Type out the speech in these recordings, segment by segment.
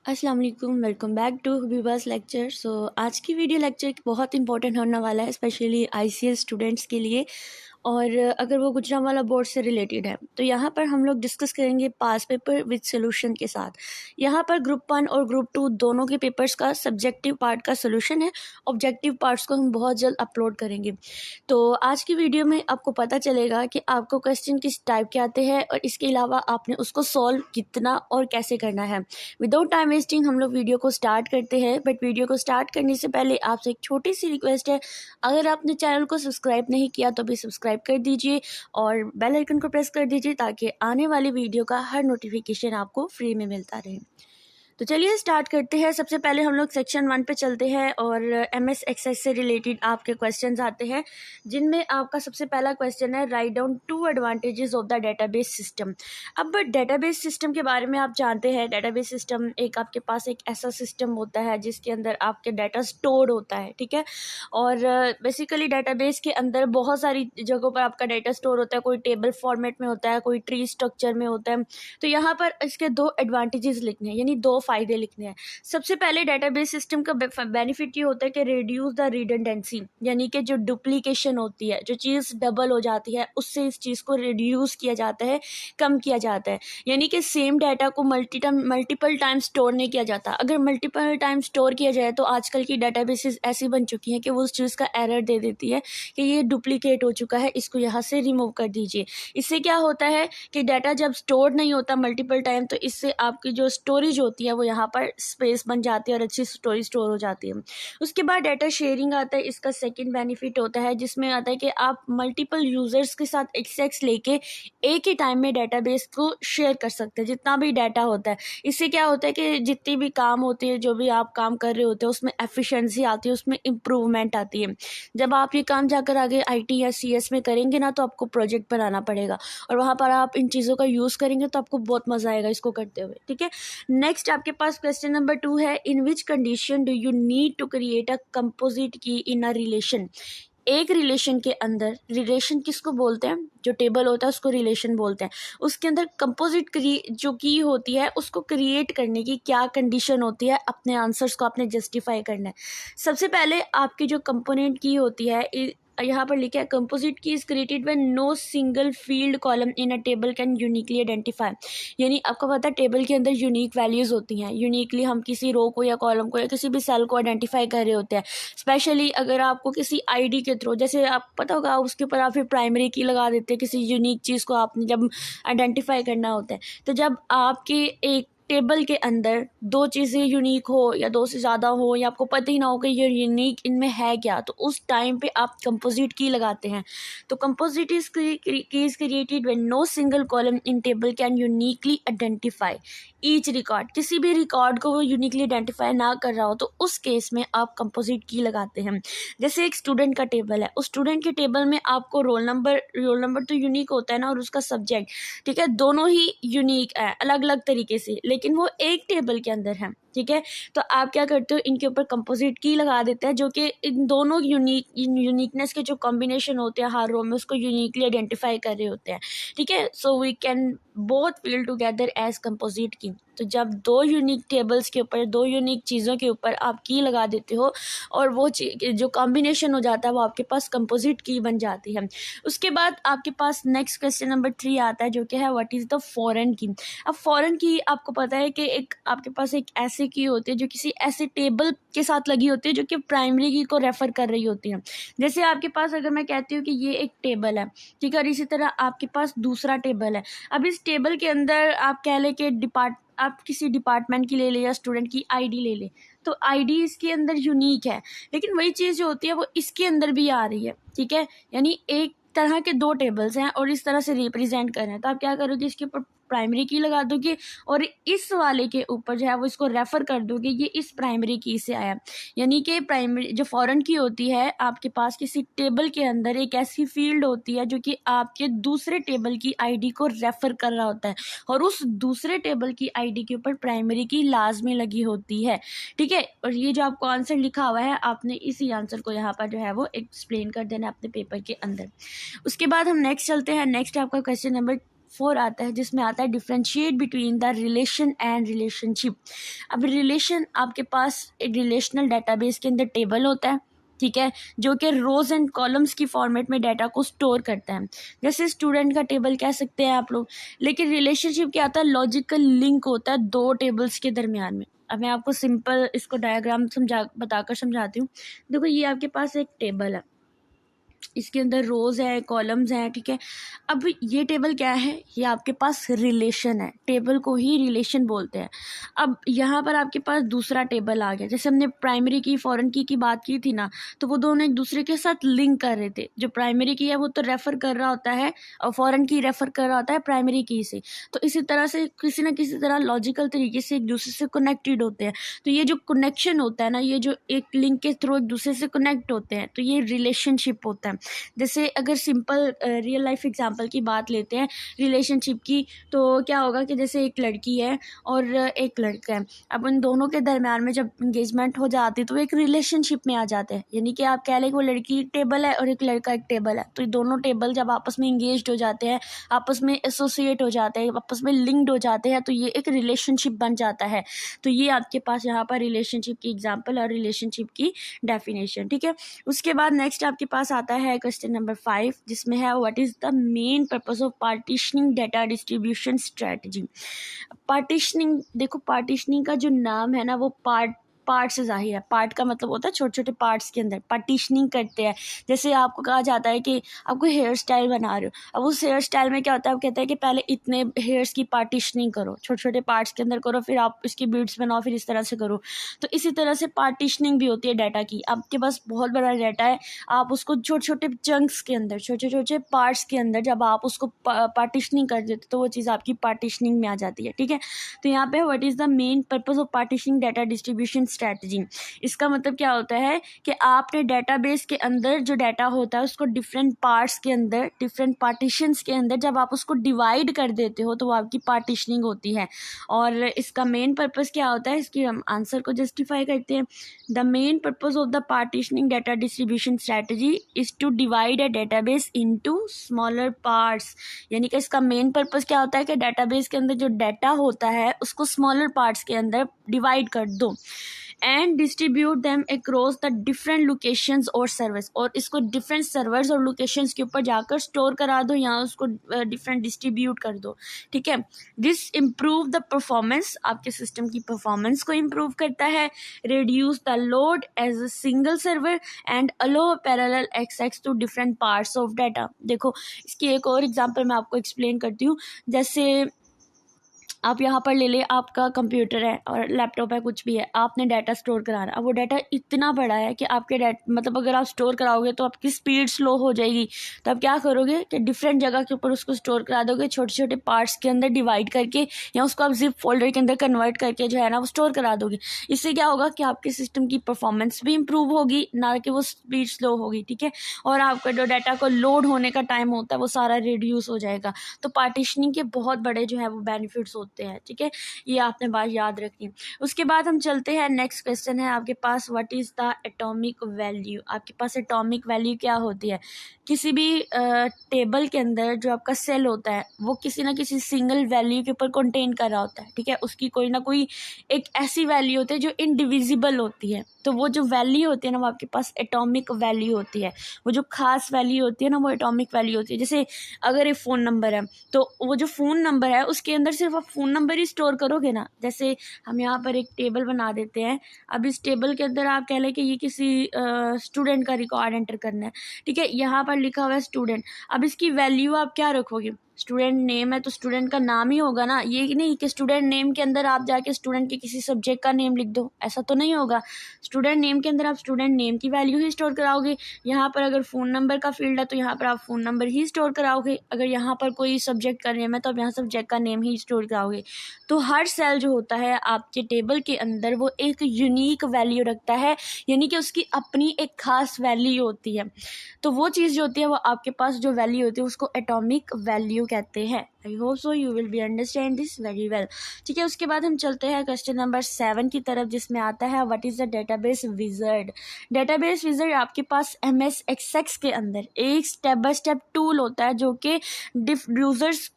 अस्सलाम वालेकुम, welcome back to हबीबास lecture. आज की वीडियो लेक्चर बहुत इंपॉर्टेंट होने वाला है, स्पेशली आईसीएस स्टूडेंट्स के लिए। और अगर वो गुजरांवाला बोर्ड से रिलेटेड है तो यहाँ पर हम लोग डिस्कस करेंगे पास पेपर विद सोल्यूशन के साथ। यहाँ पर ग्रुप 1 और ग्रुप 2 दोनों के पेपर्स का सब्जेक्टिव पार्ट का सोल्यूशन है। ऑब्जेक्टिव पार्ट्स को हम बहुत जल्द अपलोड करेंगे। तो आज की वीडियो में आपको पता चलेगा कि आपको क्वेश्चन किस टाइप के आते हैं और इसके अलावा आपने उसको सॉल्व कितना और कैसे करना है। विदाउट टाइम वेस्टिंग हम लोग वीडियो को स्टार्ट करते हैं। बट वीडियो को स्टार्ट करने से पहले आपसे एक छोटी सी रिक्वेस्ट है, अगर आपने चैनल को सब्सक्राइब नहीं किया तो भी सब्सक्राइब कर दीजिए और बेल आइकन को प्रेस कर दीजिए ताकि आने वाली वीडियो का हर नोटिफिकेशन आपको फ्री में मिलता रहे। तो चलिए स्टार्ट करते हैं। सबसे पहले हम लोग सेक्शन 1 पे चलते हैं और एमएस एक्सेल से रिलेटेड आपके क्वेश्चंस आते हैं, जिनमें आपका सबसे पहला क्वेश्चन है write down 2 advantages of the database system. अब डेटाबेस सिस्टम के बारे में आप जानते हैं, डेटाबेस सिस्टम एक आपके पास एक ऐसा सिस्टम होता है जिसके अंदर आपके डाटा स्टोर होता है, ठीक है। और बेसिकली डेटाबेस के अंदर बहुत सारी जगहों पर आपका डाटा स्टोर होता है, कोई टेबल फॉर्मेट में होता है, कोई ट्री स्ट्रक्चर में होता है। तो यहाँ पर इसके 2 एडवांटेजेस लिखने हैं, यानी 2 फायदे लिखने हैं। सबसे पहले डेटाबेस सिस्टम का बेनिफिट ये होता है कि रिड्यूस द रिडंडेंसी, यानी कि जो डुप्लीकेशन होती है, जो चीज़ डबल हो जाती है, उससे इस चीज़ को रिड्यूस किया जाता है, कम किया जाता है। यानी कि सेम डाटा को मल्टीपल टाइम स्टोर नहीं किया जाता। अगर मल्टीपल टाइम स्टोर किया जाए तो आजकल की डेटाबेसेस ऐसी बन चुकी हैं कि वो उस चीज़ का एरर दे देती है कि ये डुप्लीकेट हो चुका है, इसको यहाँ से रिमूव कर दीजिए। इससे क्या होता है कि डाटा जब स्टोर नहीं होता मल्टीपल टाइम, तो इससे आपकी जो स्टोरेज होती है वो यहाँ पर स्पेस बन जाती है और अच्छी स्टोरेज स्टोर हो जाती है। उसके बाद डाटा शेयरिंग आता है। इसका सेकंड बेनिफिट होता है जिसमें आता है कि आप मल्टीपल यूजर्स के साथ एक्सेस लेके एक ही टाइम में डेटाबेस को शेयर कर सकते हैं, जितना भी डाटा होता है। इससे क्या होता है कि जितनी भी काम होती है, जो भी आप काम कर रहे होते हैं, उसमें एफिशिएंसी आती है, उसमें इम्प्रूवमेंट आती है। जब आप ये काम जाकर आगे आईटी या सीएस में करेंगे ना, तो आपको प्रोजेक्ट बनाना पड़ेगा और वहाँ पर आप इन चीज़ों का यूज़ करेंगे तो आपको बहुत मज़ा आएगा इसको करते हुए, ठीक है। नेक्स्ट आपके पास क्वेश्चन नंबर 2 है, in which condition do you need to create a composite key in a relation. एक रिलेशन के अंदर, रिलेशन किसको बोलते हैं, जो टेबल होता है उसको रिलेशन बोलते हैं। उसके अंदर कंपोजिट जो की होती है उसको क्रिएट करने की क्या कंडीशन होती है, अपने आंसर्स को आपने जस्टिफाई करना है। सबसे पहले आपकी जो कंपोनेंट की होती है, यहाँ पर लिखा है composite key is created when no single field column in a table can uniquely identify. यानी आपको पता है टेबल के अंदर यूनिक वैल्यूज होती हैं। यूनिकली हम किसी रो को या कॉलम को या किसी भी सेल को आइडेंटिफाई कर रहे होते हैं। स्पेशली अगर आपको किसी आईडी के थ्रू, जैसे आप पता होगा, उसके ऊपर आप फिर प्राइमरी की लगा देते हैं किसी यूनिक चीज़ को आपने जब आइडेंटिफाई करना होता है। तो जब आपके एक टेबल के अंदर 2 चीज़ें यूनिक हो या 2 से ज़्यादा हो, या आपको पता ही ना हो कि ये यूनिक इनमें है क्या, तो उस टाइम पे आप कंपोजिट की लगाते हैं। तो composite is created when no single column in table can uniquely identify each record. किसी भी रिकॉर्ड को वो यूनिकली आइडेंटिफाई ना कर रहा हो तो उस केस में आप कंपोजिट की लगाते हैं। जैसे एक स्टूडेंट का टेबल है, उस स्टूडेंट के टेबल में आपको रोल नंबर तो यूनिक होता है ना, और उसका सब्जेक्ट, ठीक है, दोनों ही यूनिक है अलग अलग तरीके से, लेकिन वो एक टेबल के अंदर है, ठीक है। तो आप क्या करते हो, इनके ऊपर कंपोजिट की लगा देते हैं, जो कि इन दोनों यूनिकनेस के जो कॉम्बिनेशन होते हैं हर रो में, उसको यूनिकली आइडेंटिफाई कर रहे होते हैं, ठीक है। So we can both field together as composite key. तो जब 2 यूनिक टेबल्स के ऊपर, 2 यूनिक चीज़ों के ऊपर आप की लगा देते हो और वो जो कॉम्बिनेशन हो जाता है वो आपके पास कंपोजिट की बन जाती है। उसके बाद आपके पास नेक्स्ट क्वेश्चन नंबर 3 आता है, जो कि है व्हाट इज़ द फॉरेन की। अब फॉरेन की आपको पता है कि एक आपके पास एक ऐसी की होती है जो किसी ऐसे टेबल के साथ लगी होती है जो कि प्राइमरी की को रेफर कर रही होती है। जैसे आपके पास अगर मैं कहती हूँ कि ये एक टेबल है, ठीक है, और इसी तरह आपके पास दूसरा टेबल है। अब इस टेबल के अंदर आप कह लें कि आप किसी डिपार्टमेंट की ले लें या स्टूडेंट की आईडी ले लें, तो आईडी इसके अंदर यूनिक है, लेकिन वही चीज़ जो होती है वो इसके अंदर भी आ रही है, ठीक है। यानी एक तरह के 2 टेबल्स हैं और इस तरह से रिप्रेजेंट कर रहे हैं, तो आप क्या करोगे, इसके ऊपर प्राइमरी की लगा दोगे और इस वाले के ऊपर जो है वो इसको रेफर कर दोगे, ये इस प्राइमरी की से आया। यानी कि प्राइमरी जो फॉरेन की होती है, आपके पास किसी टेबल के अंदर एक ऐसी फील्ड होती है जो कि आपके दूसरे टेबल की आईडी को रेफर कर रहा होता है, और उस दूसरे टेबल की आईडी के ऊपर प्राइमरी की लाजमी लगी होती है, ठीक है। और ये जो आपको आंसर लिखा हुआ है, आपने इसी आंसर को यहाँ पर जो है वो एक्सप्लेन कर देना अपने पेपर के अंदर। उसके बाद हम नेक्स्ट चलते हैं। नेक्स्ट आपका क्वेश्चन नंबर 4 आता है जिसमें आता है differentiate between the relation and relationship. अब रिलेशन आपके पास एक रिलेशनल डेटाबेस के अंदर टेबल होता है, ठीक है, जो कि रोज एंड कॉलम्स की फॉर्मेट में डाटा को स्टोर करता है, जैसे स्टूडेंट का टेबल कह सकते हैं आप लोग। लेकिन रिलेशनशिप क्या आता है, लॉजिकल लिंक होता है दो टेबल्स के दरमियान में। अब मैं आपको सिंपल इसको डायग्राम बताकर समझाती हूँ। देखो ये आपके पास एक टेबल है, इसके अंदर रोज है, कॉलम्स हैं, ठीक है। अब ये टेबल क्या है, ये आपके पास रिलेशन है, टेबल को ही रिलेशन बोलते हैं। अब यहाँ पर आपके पास दूसरा टेबल आ गया, जैसे हमने प्राइमरी की फॉरेन की बात की थी ना, तो वो दोनों एक दूसरे के साथ लिंक कर रहे थे। जो प्राइमरी की है वो तो रेफर कर रहा होता है और फॉरेन की रेफर कर रहा होता है प्राइमरी की से। तो इसी तरह से किसी न किसी तरह लॉजिकल तरीके से एक दूसरे से कनेक्टेड होते हैं। तो ये जो कनेक्शन होता है ना, ये जो एक लिंक के थ्रू एक दूसरे से कनेक्ट होते हैं, तो ये रिलेशनशिप होता है। जैसे अगर सिंपल रियल लाइफ एग्जांपल की बात लेते हैं रिलेशनशिप की, तो क्या होगा कि जैसे एक लड़की है और एक लड़का है। अब उन दोनों के दरम्यान में जब इंगेजमेंट हो जाती है तो एक रिलेशनशिप में आ जाते हैं, यानी कि आप कह लें कि वो लड़की टेबल है और एक लड़का एक टेबल है। तो ये दोनों टेबल जब आपस में इंगेज हो जाते हैं, आपस में एसोसिएट हो जाते हैं, आपस में लिंक्ड हो जाते हैं, तो ये एक रिलेशनशिप बन जाता है। तो ये आपके पास यहाँ पर रिलेशनशिप की एग्जाम्पल और रिलेशनशिप की डेफिनेशन, ठीक है। उसके बाद नेक्स्ट आपके पास आता है क्वेश्चन नंबर 5, जिसमें है what is the main purpose of partitioning data distribution strategy. Partitioning, देखो पार्टीशनिंग का जो नाम है ना, वो पार्ट से जाहिर है। पार्ट का मतलब होता है छोटे छोटे पार्ट्स के अंदर पार्टीशनिंग करते हैं। जैसे आपको कहा जाता है कि आपको हेयर स्टाइल बना रहे हो, अब उस हेयर स्टाइल में क्या होता है, आप कहते हैं कि पहले इतने हेयर्स की पार्टीशनिंग करो, छोटे छोटे पार्ट्स के अंदर करो, फिर आप इसकी बीड्स बनाओ, फिर इस तरह से करो। तो इसी तरह से पार्टीशनिंग भी होती है डाटा की। आपके पास बहुत बड़ा डाटा है, आप उसको छोटे छोटे चंक्स के अंदर, छोटे छोटे पार्ट्स के अंदर जब आप उसको पार्टीशनिंग कर देते तो वो चीज़ आपकी पार्टीशनिंग में आ जाती है, ठीक है। तो यहाँ पे what is the main purpose of partitioning data distribution strategy, इसका मतलब क्या होता है कि आपने डेटाबेस के अंदर जो डाटा होता है उसको डिफरेंट पार्ट्स के अंदर, डिफरेंट पार्टीशंस के अंदर जब आप उसको डिवाइड कर देते हो तो वो आपकी पार्टीशनिंग होती है। और इसका मेन पर्पस क्या होता है, इसकी हम आंसर को जस्टिफाई करते हैं। The main purpose of the partitioning data distribution strategy is to divide a database into smaller parts, यानी कि इसका मेन पर्पस क्या होता है कि डेटाबेस के अंदर जो डाटा होता है उसको स्मॉलर पार्ट्स के अंदर डिवाइड कर दो and distribute them across the different locations और सर्वर्स, और इसको डिफरेंट सर्वर्स और लोकेशंस के ऊपर जाकर स्टोर करा दो या उसको डिफरेंट डिस्ट्रीब्यूट कर दो, ठीक है। दिस इम्प्रूव द परफॉर्मेंस, आपके सिस्टम की परफॉर्मेंस को इम्प्रूव करता है, reduce the load as a single server and allow parallel access to different parts of data. देखो इसकी एक और एग्जांपल मैं आपको एक्सप्लेन करती हूँ। जैसे आप यहाँ पर ले ले, आपका कंप्यूटर है और लैपटॉप है, कुछ भी है, आपने डाटा स्टोर कराना। अब वो डाटा इतना बड़ा है कि आपके मतलब अगर आप स्टोर कराओगे तो आपकी स्पीड स्लो हो जाएगी। तो आप क्या करोगे कि डिफरेंट जगह के ऊपर उसको स्टोर करा दोगे, छोटे छोटे पार्ट्स के अंदर डिवाइड करके, या उसको आप जिप फोल्डर के अंदर कन्वर्ट करके जो है ना वो स्टोर करा दोगे। इससे क्या होगा कि आपके सिस्टम की परफॉर्मेंस भी इम्प्रूव होगी, ना कि वो स्पीड स्लो होगी, ठीक है। और आपका जो डाटा को लोड होने का टाइम होता है वो सारा रिड्यूस हो जाएगा। तो पार्टीशनिंग के बहुत बड़े जो है वो बेनिफिट्स होते हैं, ठीक है। ये आपने बात याद रखनी। उसके बाद हम चलते हैं, नेक्स्ट क्वेश्चन है आपके पास what is the atomic value. आपके पास एटॉमिक वैल्यू क्या होती है, किसी भी टेबल के अंदर जो आपका सेल होता है वो किसी ना किसी सिंगल वैल्यू के ऊपर कंटेन कर रहा होता है, ठीक है। उसकी कोई ना कोई एक ऐसी वैल्यू होती है जो इनडिविजिबल होती है। तो वो जो वैल्यू होती है ना वो आपके पास एटॉमिक वैल्यू होती है। वो जो खास वैल्यू होती है ना वो एटॉमिक वैल्यू होती है। जैसे अगर एक फ़ोन नंबर है तो वो जो फ़ोन नंबर है उसके अंदर सिर्फ आप फ़ोन नंबर ही स्टोर करोगे ना। जैसे हम यहाँ पर एक टेबल बना देते हैं, अब इस टेबल के अंदर आप कह लें कि ये किसी स्टूडेंट का रिकॉर्ड एंटर करना है, ठीक है। यहाँ पर लिखा हुआ है स्टूडेंट, अब इसकी वैल्यू आप क्या रखोगे, स्टूडेंट नेम है तो स्टूडेंट का नाम ही होगा ना। ये नहीं कि स्टूडेंट नेम के अंदर आप जाके स्टूडेंट के किसी सब्जेक्ट का नेम लिख दो, ऐसा तो नहीं होगा। स्टूडेंट नेम के अंदर आप स्टूडेंट नेम की वैल्यू ही स्टोर कराओगे। यहाँ पर अगर फ़ोन नंबर का फील्ड है तो यहाँ पर आप फ़ोन नंबर ही स्टोर कराओगे। अगर यहाँ पर कोई सब्जेक्ट का नेम है तो आप यहाँ सब्जेक्ट का नेम ही स्टोर कराओगे। तो हर सेल जो होता है आपके टेबल के अंदर वो एक यूनिक वैल्यू रखता है, यानी कि उसकी अपनी एक खास वैल्यू होती है। तो वो चीज़ जो होती है वो आपके पास जो वैल्यू होती है उसको एटॉमिक वैल्यू कहते हैं। I hope so you will be understand this very well, ठीक है। उसके बाद हम चलते हैं क्वेश्चन नंबर 7 की तरफ, जिसमें आता है what is the database wizard. Database wizard आपके पास MS Access के अंदर एक स्टेप बाय स्टेप टूल होता है जो कि यूज़र्स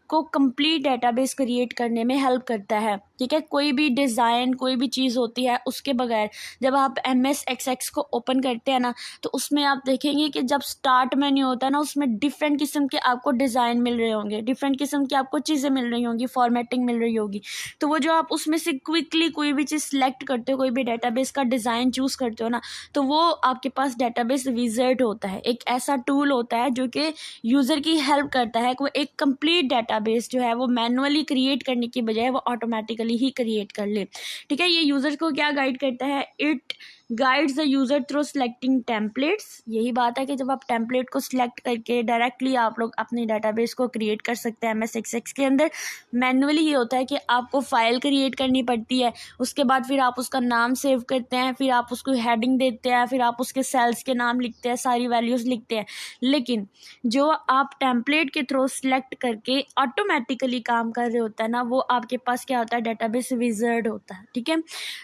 आपको कंप्लीट डेटाबेस क्रिएट करने में हेल्प करता है। ठीक है, कोई भी डिज़ाइन कोई भी चीज़ होती है उसके बगैर जब आप MS Access को ओपन करते हैं ना, तो उसमें आप देखेंगे कि जब स्टार्ट मेन्यू होता है ना, उसमें डिफरेंट किस्म के आपको डिज़ाइन मिल रहे होंगे, डिफरेंट किस्म की आपको चीज़ें मिल रही होंगी, फॉर्मेटिंग मिल रही होगी। तो वो जो आप उसमें से क्विकली कोई भी चीज़ सेलेक्ट करते हो, कोई भी डेटाबेस का डिज़ाइन चूज़ करते हो ना, तो वो आपके पास डेटाबेस विज़ार्ड होता है, एक ऐसा टूल होता है जो कि यूज़र की हेल्प करता है कि वो एक कंप्लीट डेटाबेस जो है वो मैनुअली क्रिएट करने की बजाय वो ऑटोमेटिकली ही क्रिएट कर ले। ठीक है, ये यूज़र को क्या गाइड करता है, it guides the user through selecting templates. यही बात है कि जब आप टेम्पलेट को सिलेक्ट करके डायरेक्टली आप लोग अपनी डेटाबेस को क्रिएट कर सकते हैं। MS Access के अंदर मैनुअली ये होता है कि आपको फ़ाइल क्रिएट करनी पड़ती है, उसके बाद फिर आप उसका नाम सेव करते हैं, फिर आप उसको हेडिंग देते हैं, फिर आप उसके सेल्स के नाम लिखते हैं, सारी वैल्यूज़ लिखते हैं। लेकिन जो आप टेम्पलेट के थ्रू सेलेक्ट करके ऑटोमेटिकली काम कर रहे होता है ना, वो आपके पास क्या होता है, डेटाबेस विज़ार्ड होता है। ठीक है,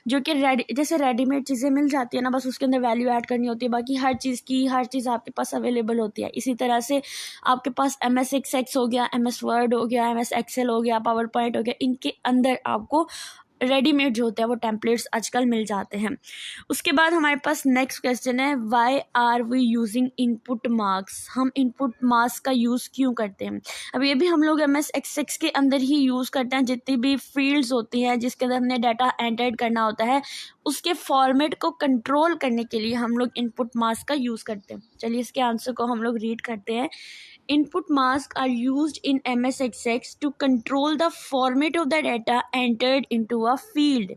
जो कि जैसे रेडीमेड चीज़ें मिल जाती है ना, बस उसके अंदर वैल्यू ऐड करनी होती है, बाकी हर चीज़ आपके पास अवेलेबल होती है। इसी तरह से आपके पास MS Access हो गया, MS Word हो गया, MS Excel हो गया, पावर पॉइंट हो गया, इनके अंदर आपको रेडीमेड जो होते हैं वो टेम्पलेट्स आजकल मिल जाते हैं। उसके बाद हमारे पास नेक्स्ट क्वेश्चन है, why are we using input masks. हम इनपुट मार्क्स का यूज़ क्यों करते हैं। अब ये भी हम लोग MS Access के अंदर ही यूज़ करते हैं। जितनी भी फील्ड्स होती हैं जिसके अंदर हमने डाटा एंटर करना होता है, उसके फॉर्मेट को कंट्रोल करने के लिए हम लोग इनपुट मार्क्स का यूज़ करते हैं। चलिए इसके आंसर को हम लोग रीड करते हैं। Input masks are used in MS Access to control the format of the data entered into a field।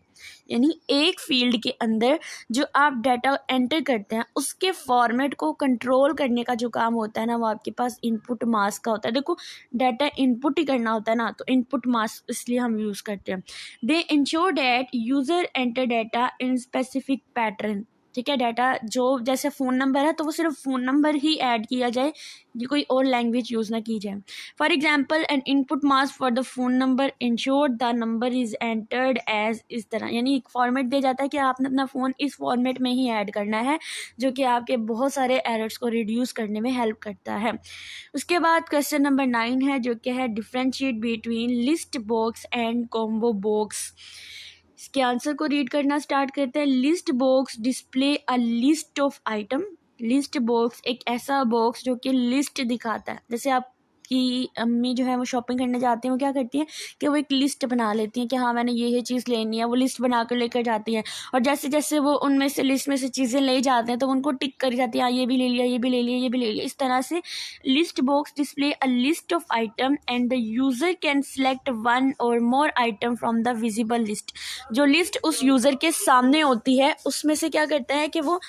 यानी एक फील्ड के अंदर जो आप डाटा एंटर करते हैं उसके फॉर्मेट को कंट्रोल करने का जो काम होता है ना, वो आपके पास इनपुट मास्क का होता है। देखो, डाटा इनपुट ही करना होता है ना, तो इनपुट मास्क इसलिए हम यूज़ करते हैं। दे ensure that user enter data in specific pattern. ठीक है, डाटा जो जैसे फ़ोन नंबर है तो वो सिर्फ फ़ोन नंबर ही ऐड किया जाए, ये कोई और लैंग्वेज यूज़ ना की जाए। For example, an input mask for the phone number ensure the number is entered as, इस तरह। यानी एक फॉर्मेट दिया जाता है कि आपने अपना फ़ोन इस फॉर्मेट में ही ऐड करना है, जो कि आपके बहुत सारे एरर्स को रिड्यूस करने में हेल्प करता है। उसके बाद क्वेश्चन नंबर 9 है, जो कि है differentiate between list box and combo box. इसके आंसर को रीड करना स्टार्ट करते हैं। List box display a list of item. List box एक ऐसा बॉक्स जो कि लिस्ट दिखाता है। जैसे आपकी अम्मी जो है वो शॉपिंग करने जाती हैं, वो क्या करती हैं कि वो एक लिस्ट बना लेती हैं कि हाँ मैंने ये चीज़ लेनी है, वो लिस्ट बना कर लेकर जाती हैं, और जैसे जैसे वो उनमें से लिस्ट में से चीज़ें ले जाते हैं तो उनको टिक करी जाती है, हाँ ये भी ले लिया, ये भी ले लिया, ये भी ले लिया। इस तरह से list box display a list of item and the user can select one or more item from the visible list. जो लिस्ट उस यूज़र के सामने होती है उसमें से क्या करता है कि वो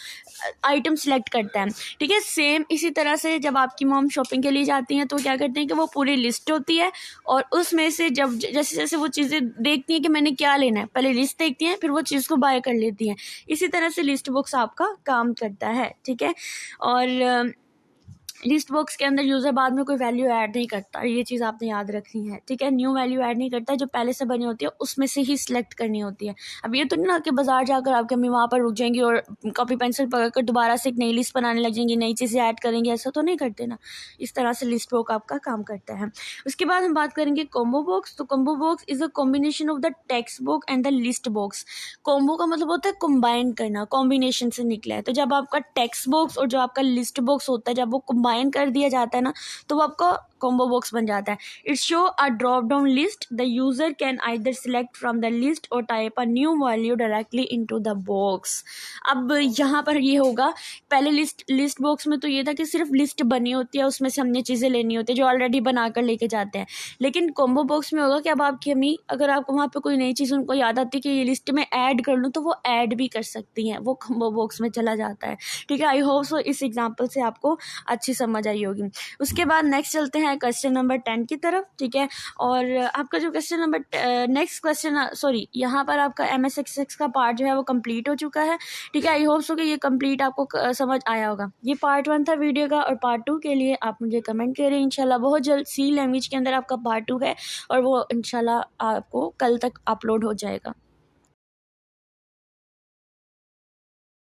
आइटम सेलेक्ट करता है। ठीक है, सेम इसी तरह से जब आपकी मॉम शॉपिंग के लिए जाती हैं तो क्या करते हैं कि वो पूरी लिस्ट होती है, और उसमें से जब जैसे जैसे वो चीज़ें देखती हैं कि मैंने क्या लेना है, पहले लिस्ट देखती हैं फिर वो चीज़ को बाय कर लेती हैं। इसी तरह से लिस्ट बॉक्स आपका काम करता है। ठीक है, और लिस्ट बॉक्स के अंदर यूज़र बाद में कोई वैल्यू ऐड नहीं करता, ये चीज़ आपने याद रखनी है। ठीक है, न्यू वैल्यू ऐड नहीं करता, जो पहले से बनी होती है उसमें से ही सिलेक्ट करनी होती है। अब ये तो नहीं ना कि बाजार जाकर आपकी अम्मी वहाँ पर रुक जाएंगी और कॉपी पेंसिल पकड़कर दोबारा से एक नई लिस्ट बनाने लग जाएंगी, नई चीज़ें ऐड करेंगे, ऐसा तो नहीं करते ना। इस तरह से लिस्ट बॉक्स आपका काम करता है। उसके बाद हम बात करेंगे कॉम्बो बॉक्स। तो combo box is a combination of the text book and the list box. Combo का मतलब होता है कंबाइन करना, कॉम्बिनेशन से निकला है। तो जब आपका टेक्स्ट बॉक्स और जो आपका लिस्ट बॉक्स होता है जब वो कंबाइन कर दिया जाता है ना, तो वो आपका कॉम्बो बॉक्स बन जाता है। It show a drop down list, the user can either select from the list or type a new value directly into the box. अब यहाँ पर ये होगा, पहले लिस्ट बॉक्स में तो ये था कि सिर्फ लिस्ट बनी होती है, उसमें से हमने चीज़ें लेनी होती है जो ऑलरेडी बनाकर लेके जाते हैं। लेकिन कॉम्बो बॉक्स में होगा कि अब आपकी अम्मी अगर आपको वहाँ पे कोई नई चीज़ उनको याद आती है कि ये लिस्ट में ऐड कर लूँ, तो वो ऐड भी कर सकती हैं, वो कॉम्बो बॉक्स में चला जाता है। ठीक है, आई होप सो इस एग्जाम्पल से आपको अच्छी समझ आई होगी। उसके बाद नेक्स्ट चलते हैं क्वेश्चन नंबर 10 की तरफ। ठीक है, और आपका जो question number next question sorry यहाँ पर आपका MS Access का पार्ट जो है वो कंप्लीट हो चुका है। ठीक है, आई होप सो कि ये कंप्लीट आपको समझ आया होगा। ये पार्ट 1 था वीडियो का, और पार्ट 2 के लिए आप मुझे कमेंट करें। इंशाल्लाह बहुत जल्द सी लैंग्वेज के अंदर आपका पार्ट 2 है, और वो इंशाल्लाह आपको कल तक अपलोड हो जाएगा।